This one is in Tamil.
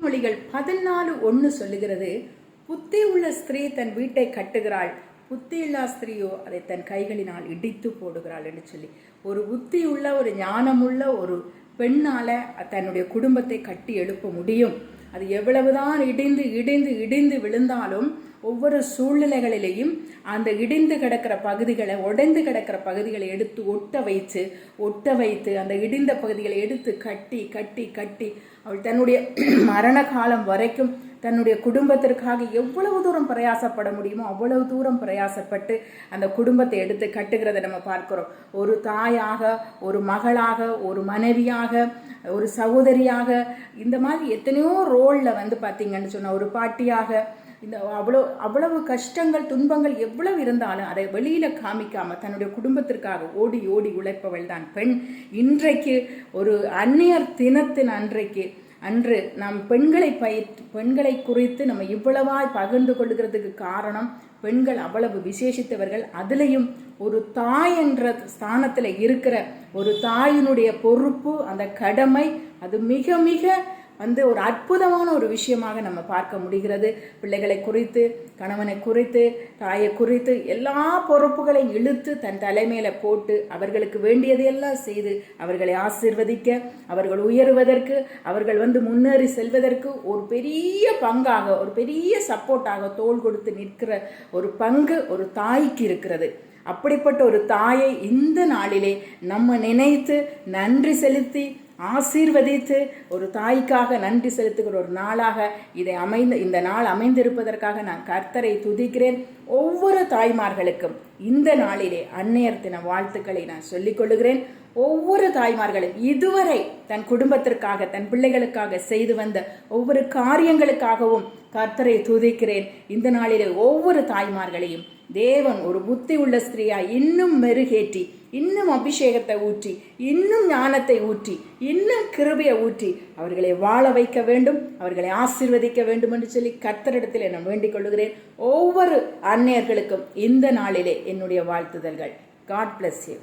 நீதிமொழிகள் 14:1 சொல்லுகிறது, புத்தி உள்ள ஸ்திரீ தன் வீட்டை கட்டுகிறாள், புத்தியில்லா ஸ்திரீயோ அதை தன் கைகளினால் இடித்து போடுகிறாள் என்று சொல்லி, ஒரு புத்தியுள்ள ஒரு ஞானமுள்ள ஒரு பெண்ணால தன்னுடைய குடும்பத்தை கட்டி எழுப்ப முடியும். அது எவ்வளவுதான் இடிந்து இடிந்து இடிந்து விழுந்தாலும் ஒவ்வொரு சூழ்நிலைகளிலேயும் அந்த இடிந்து கிடக்கிற பகுதிகளை, உடைந்து கிடக்கிற பகுதிகளை எடுத்து ஒட்ட வைத்து அந்த இடிந்த பகுதிகளை எடுத்து கட்டி கட்டி கட்டி அவள் தன்னுடைய மரண காலம் வரைக்கும் தன்னுடைய குடும்பத்திற்காக எவ்வளவு தூரம் பிரயாசப்பட முடியுமோ அவ்வளவு தூரம் பிரயாசப்பட்டு அந்த குடும்பத்தை எடுத்து கட்டுகிறத நம்ம பார்க்கிறோம். ஒரு தாயாக, ஒரு மகளாக, ஒரு மனைவியாக, ஒரு சகோதரியாக, இந்த மாதிரி எத்தனையோ ரோல்ல பார்த்தீங்கன்னு சொன்ன ஒரு பாட்டியாக, இந்த அவ்வளவு கஷ்டங்கள் துன்பங்கள் எவ்வளவு இருந்தாலும் அதை வெளியில காமிக்காம தன்னுடைய குடும்பத்திற்காக ஓடி ஓடி உழைப்பவள் தான் பெண். இன்றைக்கு ஒரு அந்நியர் தினத்தின் அன்று நாம் பெண்களை குறித்து நம்ம இவ்வளவாய் பகிர்ந்து கொள்கிறதுக்கு காரணம், பெண்கள் அவ்வளவு விசேஷித்தவர்கள். அதுலேயும் ஒரு தாய் என்ற ஸ்தானத்தில் இருக்கிற ஒரு தாயினுடைய பொறுப்பு, அந்த கடமை, அது மிக மிக ஒரு அற்புதமான ஒரு விஷயமாக நம்ம பார்க்க முடிகிறது. பிள்ளைகளை குறித்து, கணவனை குறித்து, தாயை குறித்து எல்லா பொறுப்புகளையும் இழுத்து தன் தலைமையில போட்டு அவர்களுக்கு வேண்டியதையெல்லாம் செய்து அவர்களை ஆசீர்வதிக்க, அவர்கள் உயர்வதற்கு, அவர்கள் முன்னேறி செல்வதற்கு ஒரு பெரிய பங்காக, ஒரு பெரிய சப்போர்ட்டாக தோள் கொடுத்து நிற்கிற ஒரு பங்கு ஒரு தாய்க்கு இருக்கிறது. அப்படிப்பட்ட ஒரு தாயை இந்த நாளிலே நம்ம நினைத்து நன்றி செலுத்தி ஆசீர்வதித்து ஒரு தாய்க்காக நன்றி செலுத்துகிற ஒரு நாளாக இந்த நாள் அமைந்திருப்பதற்காக நான் கர்த்தரை துதிக்கிறேன். ஒவ்வொரு தாய்மார்களுக்கும் இந்த நாளிலே அன்னையர் தின வாழ்த்துக்களை நான் சொல்லிக் கொள்ளுகிறேன். ஒவ்வொரு தாய்மார்களும் இதுவரை தன் குடும்பத்திற்காக, தன் பிள்ளைகளுக்காக செய்து வந்த ஒவ்வொரு காரியங்களுக்காகவும் கர்த்தரை துதிக்கிறேன். இந்த நாளிலே ஒவ்வொரு தாய்மார்களையும் தேவன் ஒரு புத்தி உள்ள ஸ்திரீயா இன்னும் மெருகேற்றி, இன்னும் அபிஷேகத்தை ஊற்றி, இன்னும் ஞானத்தை ஊற்றி, இன்னும் கிருபையை ஊற்றி அவர்களை வாழ வைக்க வேண்டும், அவர்களை ஆசீர்வதிக்க வேண்டும் என்று சொல்லி கர்த்தரிடத்தில் நான் வேண்டிக் கொள்கிறேன். ஒவ்வொரு அன்னையர்களுக்கும் இந்த நாளிலே என்னுடைய வாழ்த்துதல்கள். God bless you.